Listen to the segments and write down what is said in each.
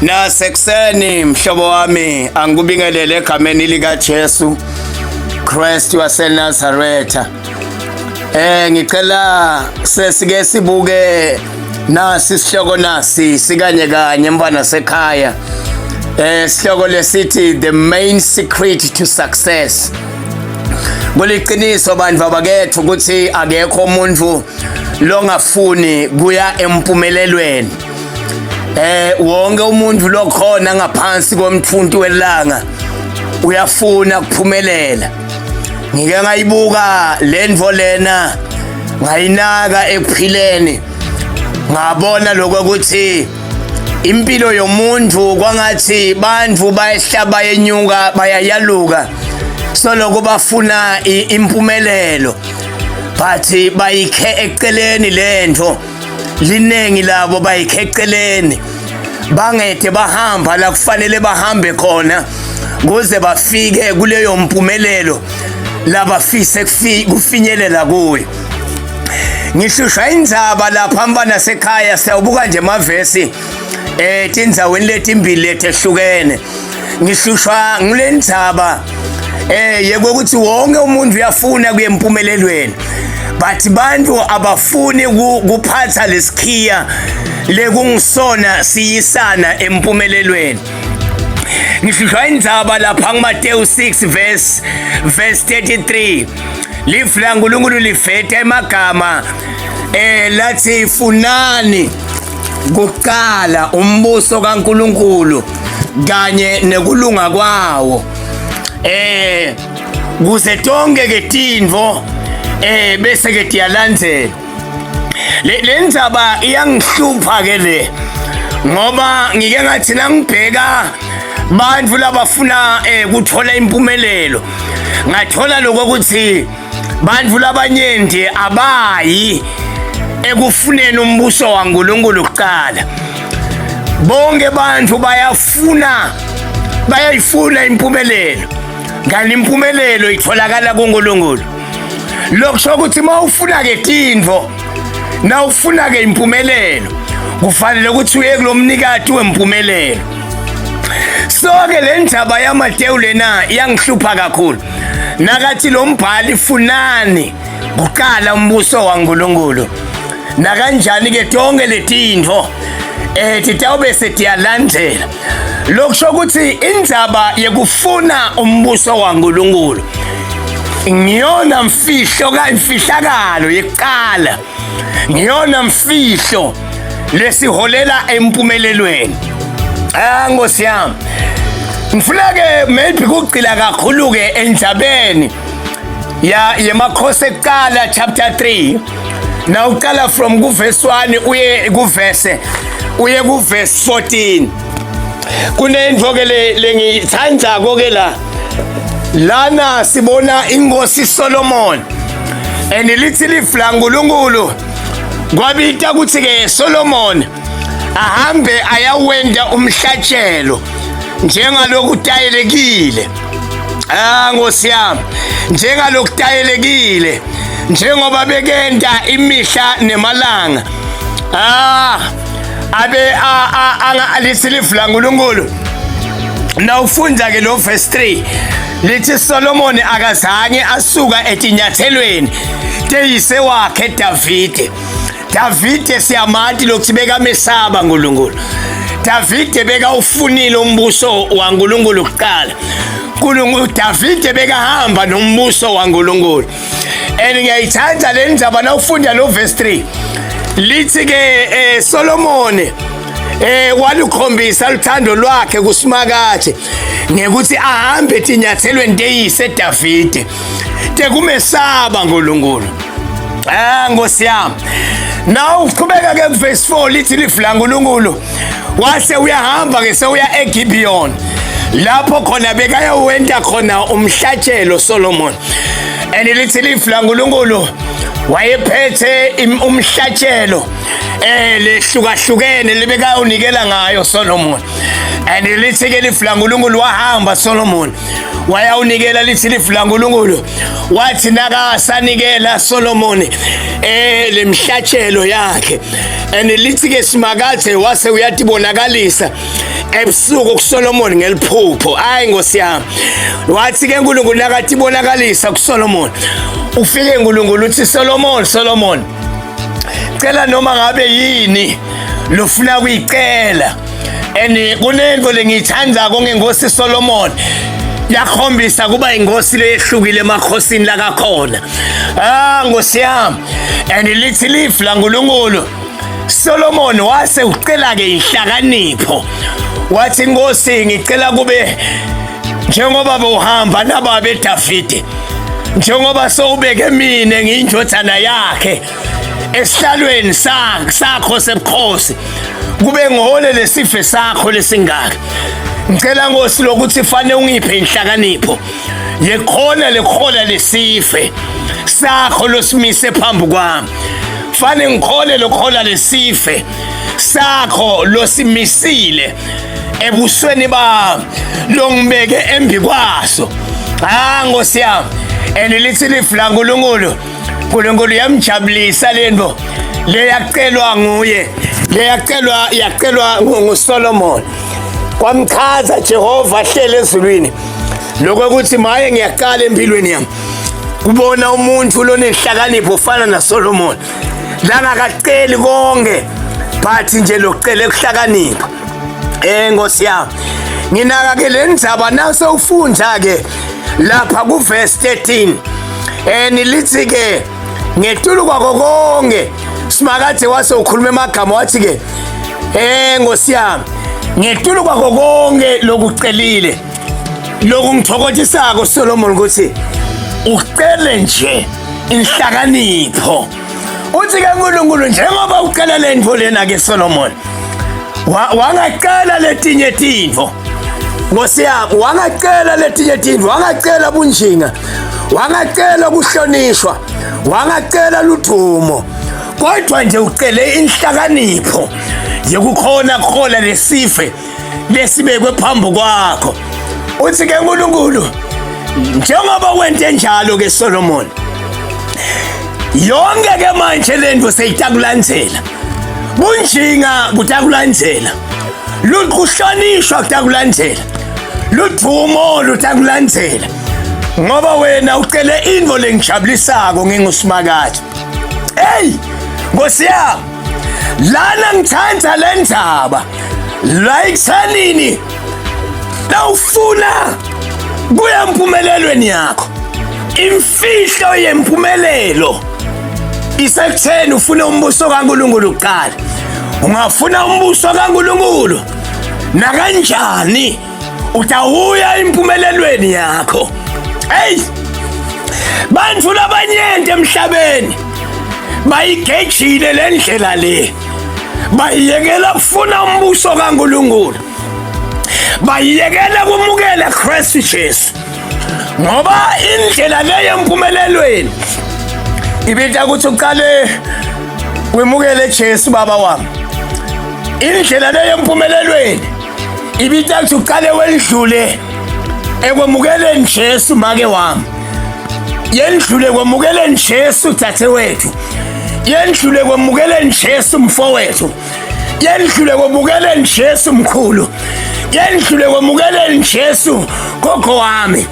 Nasekuseni mhlobo wami angikubingelele egameni lika Jesu Christ waseNazaretha. Ngicela sesike sibuke nasi sihloko nasi sikanye kanye mfana sekhaya. Sihloko lesithi the main secret to success. Kuliqiniso bandla bakethu ukuthi akekho umuntu longafuni kuya empumelelweni. Wonke umuntu lokhona ngaphansi komthuntu welanga uyafuna ukuphumelela. Ngike ngayibuka lendvo lena ngayinaka ekuphileni ngabona lokho ukuthi impilo yomuntu kwangathi bandvu bayehlaba yenyuka bayayaluka soloko bafuna impumelelo bathi bayikhe eceleni lento linengi labo bayikhe eceleni bangede bahamba la kufanele bahambe khona kuze bafike kuleyo mpumelelo labafise kufinyelela kuyo. Ngishusha indzaba lapha mfana sekhaya siyawubuka nje amavesi tindzaweni letimbili letehlukene. Ngishusha ngilendzaba yekuthi wonke umuntu uyafuna kuye empumelelweni but bantu abafuni kuphatha lesikhiya lekungisona siyisana empumelelweni. Ngishusha indzaba lapha kuMateyu 6 verse 33 lifu laNkulunkulu livete emagama lathi funani kuqala umbuso kaNkulunkulu kanye nekulunga kwawo kuze tonke ke tindvo bese ke tiyalandzela. Le ndzaba iyangihlupha ke le ngoba ngike ngathi nangibheka bandvu labafuna kuthola impumelelo ngathola lokho ukuthi bandvu labanyenti abayi ekufuneni umbuso waNkulunkulu kuqala. Bonke bandvu bayayifuna impumelelo ngani impumelelo itholakala kuNkulunkulu. Lokusho ukuthi mawufuna ke tindvo na ufuna ke impumelelo kufanele ukuthi uye kulomnikati wempumelelo. So ke le ndzaba yaMateyu lena iyangihlupha kakhulu nakathi lo mbhali funani kuqala umbuso waNkulunkulu na kanjani ke tonke letindvo titawube setiyalandzela. Lokusho ukuthi indzaba yekufuna umbuso waNkulunkulu ngiyona mfihlo kayimfihlakalo yeqala ngiyona mfihlo lesiholela empumelelweni. Ngosi yami ngifuna ke maybe kuqila kakhulu ke endzabeni yemakhosi ekuqala chapter 3 na uqala from kuverse 1 uye kuverse 14. Kunendvo ke lengithanda ke lana sibona inkosi Solomon lithi lifu laNkulunkulu kwabita ukuthi ke Solomon ahambe ayawenda umhlatshelo njengalokhu tayelekile. Ngosi yami njengalokutayelekile njengoba bekenda imihla nemalanga lithi lifu laNkulunkulu. Nawufunda ke lo verse 3 lithi Solomon akazange asuka etinyathelweni teyise wakhe Davide siyamathi lokuthi bekamesaba uNkulunkulu. Davide bekawufunile umbuso waNkulunkulu kuqala. Davide bekahamba nombuso waNkulunkulu. Ngiyayithanda le ndzaba nawufunda lo verse 3 lithi ke Solomon walukhombisa luthando lwakhe kusimakade ngekuthi ahambe etinyathelweni teyise Davide tekumesaba uNkulunkulu. Ngosi yami now uqhubeka ke verse 4 lithi lifu laNkulunkulu wase uyahamba ke sewuya eGibeon lapho khona bekayawenda khona umhlatshelo Solomon. Lithi lifu laNkulunkulu wayephethe umhlatshelo lehlukahlukene lebekawunikela ngayo Solomon. Lithi ke lifu laNkulunkulu wahamba Solomon wayawunikela lithi lifu laNkulunkulu wathi nakasanikela Solomon lemhlatshelo yakhe lithi ke simakade wase uyatibonakalisa ebusuku kuSolomon ngeliphupho. Hayi Nkosi yami. Wathi ke uNkulunkulu nakathi ibonakalisa kuSolomon. Ufike uNkulunkulu uthi Solomon, cela noma ngabe yini lofuna kuyicela. Kunento lengiyithanda ngengosi Solomon. Yakhombisa kuba ingosi lehlukile emakhosini la kakhona. Nkosi yami. Lithi lifu laNkulunkulu. Solomon wase ucela ke inhlakanipho. Wathi Nkosi ngicela kube njengoba behamba nababe Davide. Njengoba sowubeke mina ngiyindodana yakhe esihlalweni sakho sebukhosi. Kube ngihole lesife sakho lesingaka. Ngicela Nkosi lokuthi fanele ungiphe inhlakanipho yekhona lekhola lesife sakho losimise phambi kwami. Fanele ngikhole lokhola lesife sakho losimisile ebusweni bami longibeke embi kwaso. Nkosi yami. Lithi lifu laNkulunkulu. uNkulunkulu yamjabulisa lento leyacelwa nguye. Yacelwa nguSolomon. Kwamchaza Jehova ahlele ezulwini lokuthi maye ngiyaqala empilweni yami kubona umuntu lonenhlakanipho ufana naSolomon. Langakaceli konke but nje lokucela ukuhlakanipha. Nkosi yami. Nginaka ke lendzaba naso ufunda ke lapha ku verse 13. Lithi ke ngetulu kwako konke simakade wase ukhuluma emagama wathi ke Nkosi yami ngetulu kwako konke lokucelile lokungithokozisako Solomon ukuthi ucele nje inhlakanipho. Uthi ke uNkulunkulu njengoba ucela lento lena ke Solomon wangacela letinye tintfo. Nkosi yami wangacela letinye tintfo, wangacela bunjinga, wangacela ukuhlonishwa, wangacela ludumo, kodwa nje ucele inhlakanipho yekukhona khola lesife lesibekwe phambi kwakho. Uthi ke uNkulunkulu njengoba wente njalo ke Solomon yonke ke manje lento seyitakulandzela. Bunjinga kutakulandzela, lukuhlonishwa kutakulandzela, ludumo lutakulandzela, ngoba wena ucele into lengijabulisako ngingusimakade. Nkosi yami, lana ngithanda lendzaba la ekuthanini nawufuna kuya empumelelweni yakho. Imfihlo yempumelelo isekutheni ufuna umbuso kaNkulunkulu uqala. Ungafuna umbuso kaNkulunkulu nakanjani utawuya impumelelweni yakho. Bantu labanyenti emhlabeni bayigejile lendlela le, bayiyekela kufuna umbuso kaNkulunkulu, bayiyekela kumukela Kristu Jesu, ngoba indlela le yempumelelweni ibita ukuthi uqale wemukele Jesu baba wami. Indlela le yempumelelweni ibita ukuthi uqale wendlule ekwemukeleni Jesu make wami, yendlule kwemukeleni Jesu tathe wethu, yendlule kwemukeleni Jesu mfowethu, yendlule kwemukeleni Jesu mkhulu, yendlule kwemukeleni Jesu gogo wami.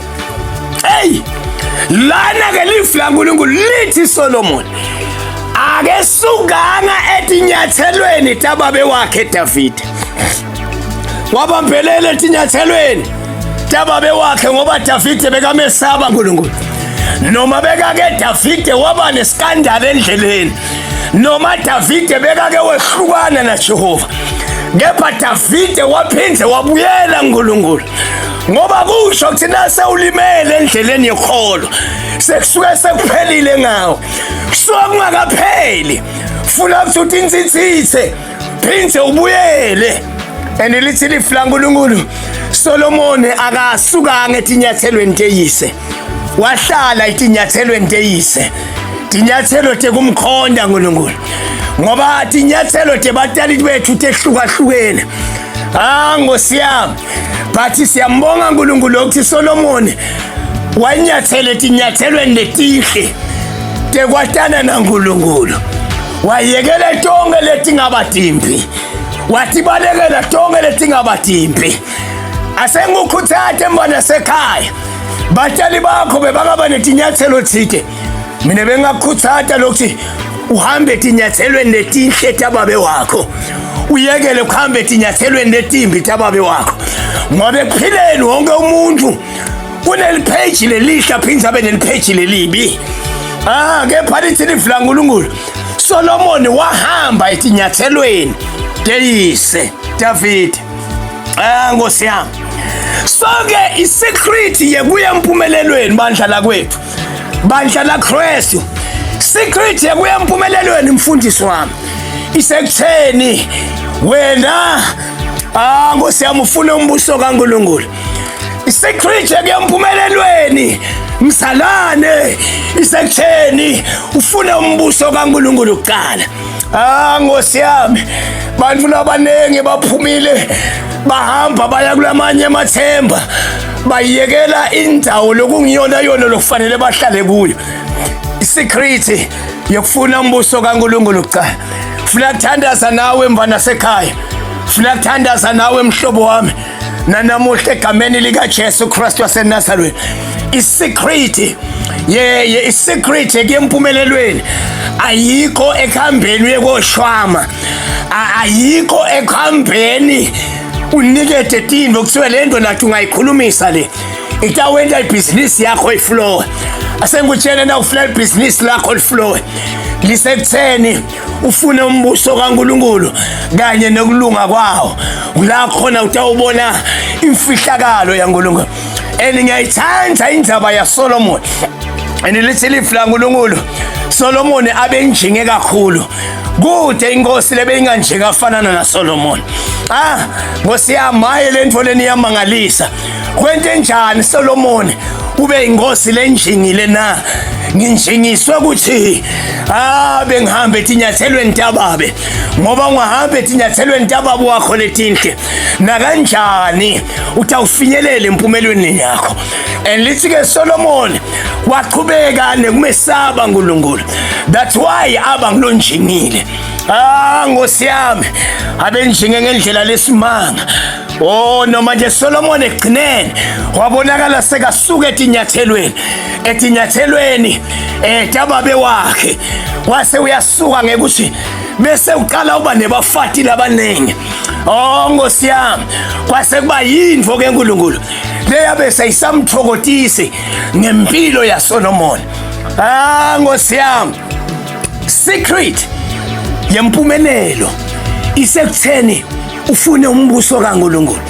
Lana ke lifu laNkulunkulu lithi Solomon akesukanga etinyathelweni tababe wakhe Davide. Wabambelela etinyathelweni tababe wakhe ngoba Davide bekamesaba uNkulunkulu. Noma bekake Davide waba neskandal endleleni, noma Davide bekake wehlukana naJehova, kepha Davide waphinde wabuyela uNkulunkulu, ngoba kusho ukuthi nase ulimele endleleni yokholo sekusuke sekuphelile ngawo. Kusuka kungakapheli, funa ukuthi insitsitse phinde ubuyele. Lithi lifu laNkulunkulu Solomon akasukanga etinyathelweni teyise, wahlala etinyathelweni teyise. Tinyathelo tekumkhonda uNkulunkulu, ngoba tinyathelo tebatali bethu tehlukahlukene. Nkosi yami, bathi siyambonga uNkulunkulu ukuthi Solomon wanyathele tinyathelweni letihle tekwatana naNkulunkulu, wayekela tonke letingabadimbi, wathi balekela tonke letingabatimpi asengukhuthathe mbona sekhaya batali bakho bebangaba netinyathelo thide mina bengakhuthata lokuthi uhambe etinyathelweni letinhle tababe wakho uyekele ukuhambe etinyathelweni letimbi tababe wakho ngoba ekuphileni wonke umuntu unelipage lelihle aphinda abe nelipage lelibi kepha lithi ilizwi laNkulunkulu Solomon wahamba etinyathelweni deyise David Nkosi yami sonke isecret yekuya empumelelweni bandla lakwethu bandla laKristu secret yekuya empumelelweni mfundisi wami isekutheni wena Nkosi yami ufuna umbuso kaNkulunkulu isecret yekuya empumelelweni msalane isekutheni ufuna umbuso kaNkulunkulu kuqala Nkosi yami bantu labanenge baphumile bahamba baya kulamanye emathemba bayekela indawo lokungiyona yona lokufanele bahlale kuyo isecret yokufuna umbuso kaNkulunkulu kuqala funa ukuthandaza nawe mvana sekhaya funa ukuthandaza nawe mhlobo wami nanamuhla egameni lika Jesu Kristu waseNazaretha isecret isecret ekuyempumelelweni ayikho ekhambeni uyekoshwama ayikho ekhambeni unikete tinto kuthiwe lento nathi ungayikhulumisa le itawenda ibhizinisi yakho iflow asengutshela na ufuna ibhizinisi lakho liflow lisekutheni ufune umbuso kaNkulunkulu kanye nokulunga kwawo la khona utawubona imfihlakalo yaNkulunkulu ngiyayithanda indaba yaSolomon lithi ilizwi laNkulunkulu Solomon abenjinge kakhulu kude inkosi lebeyinganjinga afanana naSolomon Nkosi yami hayi lento leni yamangalisa kwente njani Solomon ube inkosi lenjingile na nginjingiswe ukuthi bengihambe etinyathelweni tababe ngoba ungahambe etinyathelweni tababe wakho letinhle na kanjani utawufinyelela empumelweni yakho lithi ke Solomon waqhubeka nekumesaba uNkulunkulu that's why aba ngilonjingile Nkosi yami abenjinge ngendlela lesimanga noma nje Solomon egcinene wabonakala sekasuka etinyathelweni tababe wakhe wase uyasuka ngekuthi bese uqala uba nebafati labanenge Nkosi yami kwase kuba yindvo keNkulunkulu leyabe seyisamthokotisi ngempilo yaSolomon Nkosi yami secret yempumelelo isekutheni ufune umbuso kaNkulunkulu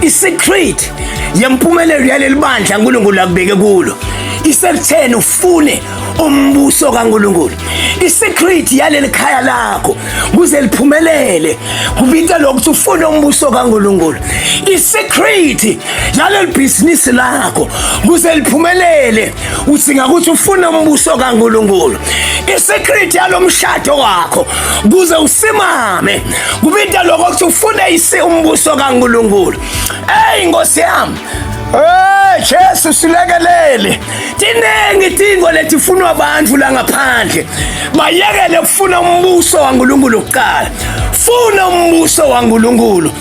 isecret yempumelelo yaleli bandla uNkulunkulu akubeke kulo isekutheni ufune umbuso kaNkulunkulu isecret yaleli khaya lakho kuze liphumelele kubita lokuthi ufune umbuso kaNkulunkulu isecret yaleli business lakho kuze liphumelele usinga ukuthi ufune umbuso kaNkulunkulu isecret yalomshado wakho kuze usimame kubita lokuthi ufune umbuso kaNkulunkulu Nkosi yami Jesu silekelele tinengi tingo letifunwa abantu la ngaphandle bayekele ukufuna umbuso kaNkulunkulu kuqala funa umbuso kaNkulunkulu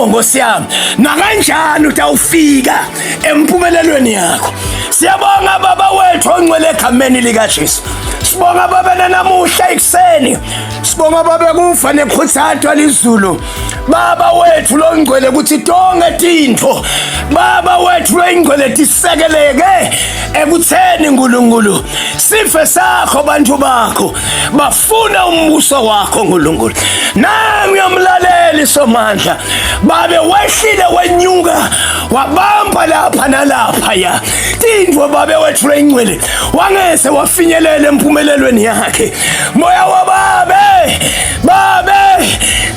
Nkosi yami na kanjani utawufika empumelelweni yakho siyabonga baba wethu ongcwele egameni lika Jesu sibonga baba namuhla ekseni sibonga baba kufa nekhuthathwa lizulu baba wethu longcwele ukuthi tonke tinto baba wethu longcwele tisekeleke ekutheni uNkulunkulu sife sakho bantu bakho bafuna umbuso wakho uNkulunkulu nami yomlaleli somandla babe wehlile wenyuka wabamba lapha nalapha ya tinto babe wethu longcwele wangese wafinyelela empumelelweni yakhe moya wababe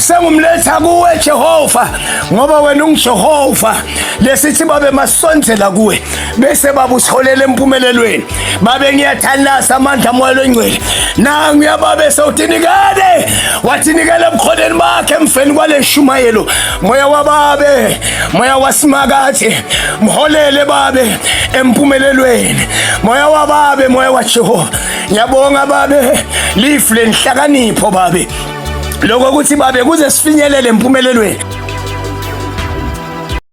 sengumletha kuwe Jehova ngoba wena unguJehova lesithi babe masondzela kuwe bese babutholela empumelelweni babe ngiyathandaza amandla moya longcwele na ngiyababe sewutinikele watinikele ebukhoneni bakhe emfeni kwale shumayelo moya wababe moya wasimakathe mholele babe empumelelweni moya wababe moya waJehova ngiyabonga babe life lenhlakanipho babe lokho ukuthi babe kuze sifinyelele empumelelweni